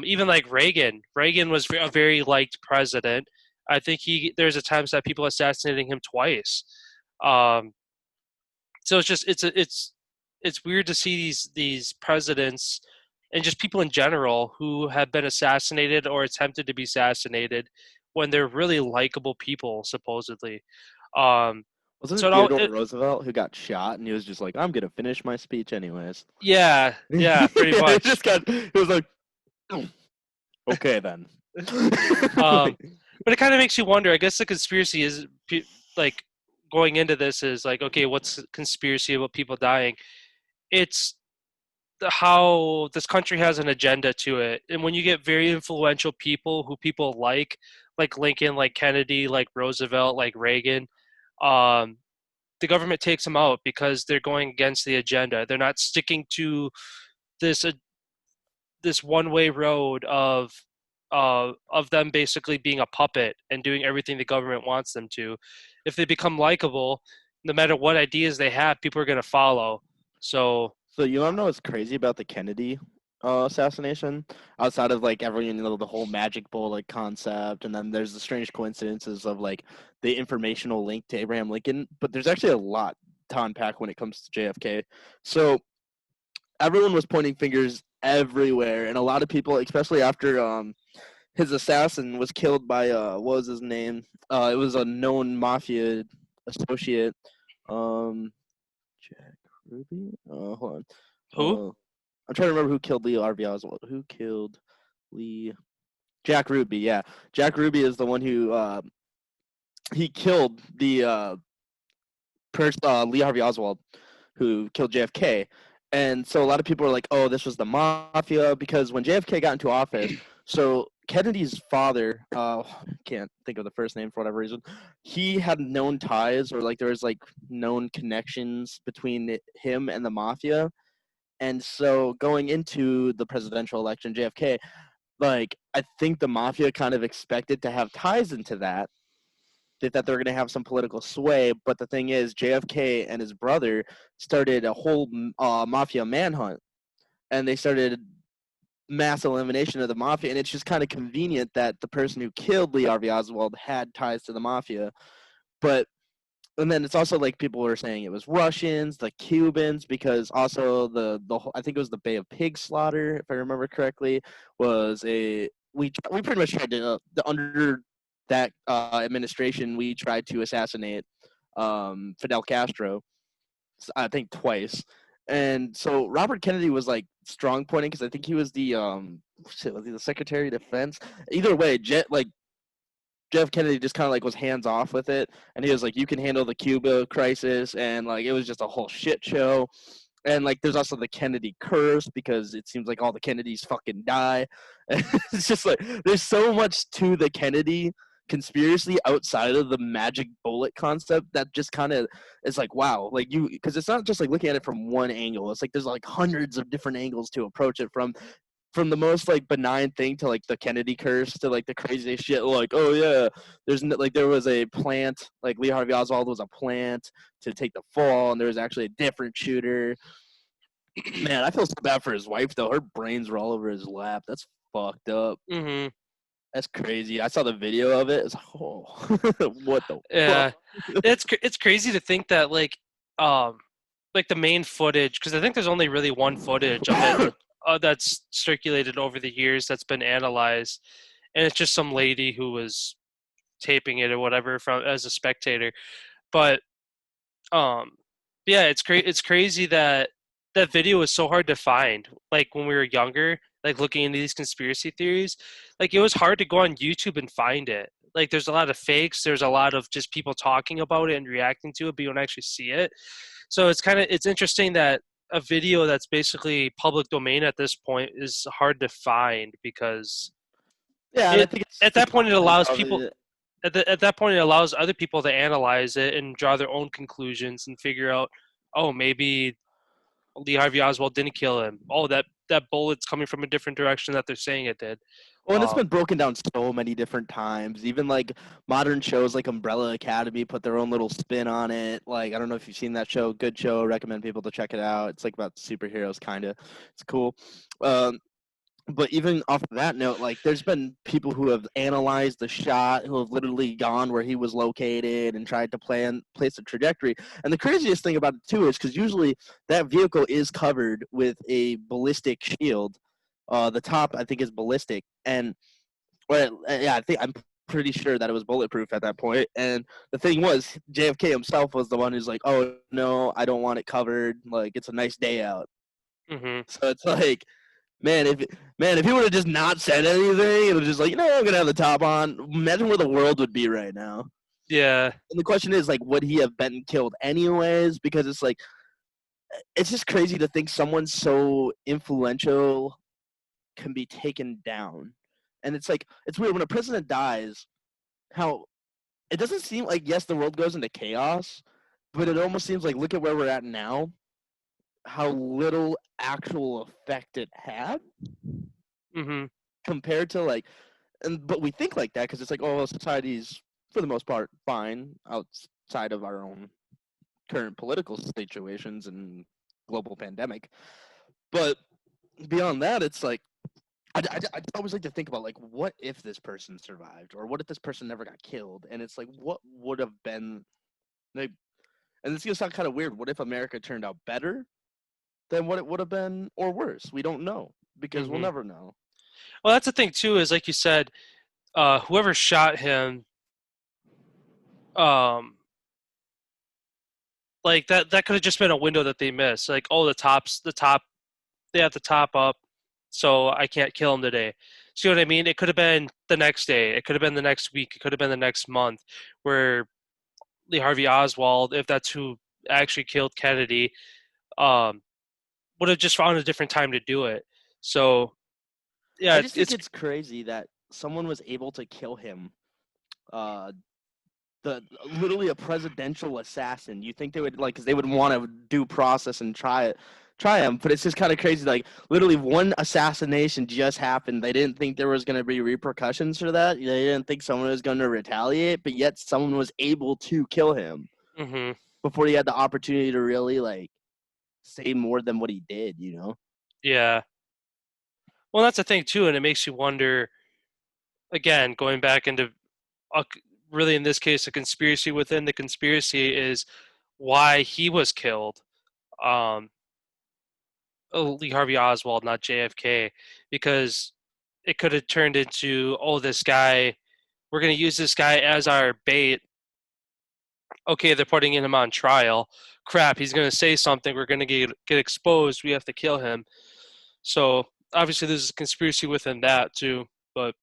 Even like Reagan was a very liked president. I think there's attempts that people assassinating him twice. Um, so it's just it's weird to see these presidents and just people in general who have been assassinated or attempted to be assassinated when they're really likable people supposedly. Um, Wasn't so it Theodore it, Roosevelt who got shot and he was just like, I'm gonna finish my speech anyways? yeah, yeah, pretty Yeah, much. he was like, "Oh, okay then." Um, Like, but it kind of makes you wonder. I guess the conspiracy is like going into this is like, okay, what's conspiracy about people dying? It's how this country has an agenda to it, and when you get very influential people who people like Lincoln, like Kennedy, like Roosevelt, like Reagan, um, the government takes them out because they're going against the agenda. They're not sticking to this this one way road of them basically being a puppet and doing everything the government wants them to. If they become likable, no matter what ideas they have, people are going to follow. So so you want to know what's crazy about the Kennedy assassination? Outside of like everyone, the whole magic bullet concept, and then there's the strange coincidences of like the informational link to Abraham Lincoln. But there's actually a lot to unpack when it comes to JFK. So everyone was pointing fingers everywhere, and a lot of people, especially after his assassin was killed by what was his name? It was a known mafia associate. Um, Jack Ruby. Hold on. who? I'm trying to remember who killed Lee Harvey Oswald. Who killed Lee? Jack Ruby. Yeah, Jack Ruby is the one who he killed the Lee Harvey Oswald, who killed JFK. And so a lot of people are like, "Oh, this was the mafia," because when JFK got into office, so Kennedy's father, can't think of the first name for whatever reason, he had known ties or like there was like known connections between him and the mafia. And so going into the presidential election, JFK, like I think the mafia kind of expected to have ties into that. They thought they were going to have some political sway, but the thing is, JFK and his brother started a whole mafia manhunt, and they started mass elimination of the mafia. And it's just kind of convenient that the person who killed Lee Harvey Oswald had ties to the mafia. But and then it's also like people were saying it was Russians, the Cubans, because also the I think it was the Bay of Pigs slaughter, if I remember correctly, was a we pretty much tried to under that administration we tried to assassinate Fidel Castro, I think twice. And so Robert Kennedy was like strong pointing because I think he was the was he the Secretary of Defense? Either way, Jeff Kennedy just kind of like was hands off with it, and he was like, "You can handle the Cuba crisis," and like it was just a whole shit show. And like, there's also the Kennedy curse because it seems like all the Kennedys fucking die. And it's just like there's so much to the Kennedy conspiracy outside of the magic bullet concept that just kind of is like wow, like you because it's not just like looking at it from one angle. It's like there's like hundreds of different angles to approach it from the most like benign thing to like the Kennedy curse to like the craziest shit. Like, oh yeah, like there was a plant, like Lee Harvey Oswald was a plant to take the fall, and there was actually a different shooter. Man, I feel so bad for his wife though. Her brains were all over his lap. That's fucked up. Hmm. That's crazy. I saw the video of it. It's like, oh, what the fuck? Yeah, it's crazy to think that um like the main footage, because I think there's only really one footage of it that's circulated over the years that's been analyzed, and it's just some lady who was taping it or whatever from as a spectator. But um, yeah, it's crazy that that video is so hard to find. Like when we were younger, like looking into these conspiracy theories, like it was hard to go on YouTube and find it. Like there's a lot of fakes, there's a lot of just people talking about it and reacting to it, but you don't actually see it. So it's interesting that a video that's basically public domain at this point is hard to find because Yeah, and I it think it's at the that point it content allows of people it. at that point it allows other people to analyze it and draw their own conclusions and figure out, oh, maybe Lee Harvey Oswald didn't kill him. Oh, that bullet's coming from a different direction that they're saying it did. Well, and it's um, been broken down so many different times. Even like modern shows like Umbrella Academy put their own little spin on it. Like I don't know if you've seen that show. Good show. Recommend people to check it out. It's like about superheroes, kind of. It's cool. Um, But even off of that note, like there's been people who have analyzed the shot, who have literally gone where he was located and tried to place a trajectory. And the craziest thing about it too is because usually that vehicle is covered with a ballistic shield. The top I think is ballistic, and well, yeah, I think I'm pretty sure that it was bulletproof at that point. And the thing was, JFK himself was the one who's like, "Oh no, I don't want it covered. Like it's a nice day out." Hmm. So it's like, man, if he would have just not said anything, it was just like, I'm gonna have the top on. Imagine where the world would be right now. Yeah. And the question is, like, would he have been killed anyways? Because it's like, it's just crazy to think someone so influential can be taken down. And it's like, it's weird when a president dies. How it doesn't seem like, yes, the world goes into chaos, but it almost seems like, look at where we're at now. How little actual effect it had Hmm. compared to like, but we think like that because it's like, oh, society's for the most part fine outside of our own current political situations and global pandemic. But beyond that, it's like I always like to think about like, what if this person survived, or what if this person never got killed? And it's like, what would have been like, and it's gonna sound kind of weird. What if America turned out better than what it would have been, or worse? We don't know because we'll Hmm. never know. Well, that's the thing too. Is like you said, whoever shot him, um, like that could have just been a window that they missed. Like, oh, the top, they have the top up, so I can't kill him today. See what I mean? It could have been the next day. It could have been the next week. It could have been the next month, where Lee Harvey Oswald, if that's who actually killed Kennedy, um, would have just found a different time to do it. So yeah, I it's, just think it's it's crazy that someone was able to kill him. Uh, the literally a presidential assassin. You think they would like, because they would want to due process and try him, but it's just kind of crazy. Like literally, one assassination just happened. They didn't think there was going to be repercussions for that. They didn't think someone was going to retaliate, but yet someone was able to kill him hmm before he had the opportunity to really like say more than what he did. yeah. Well, that's the thing too, and it makes you wonder again, going back into a, really in this case a conspiracy within the conspiracy is why he was killed. Um, Lee Harvey Oswald, not JFK, because it could have turned into, oh, this guy, we're going to use this guy as our bait. Okay, they're putting him on trial. Crap, he's going to say something. We're going to get exposed. We have to kill him. So obviously, there's a conspiracy within that too. But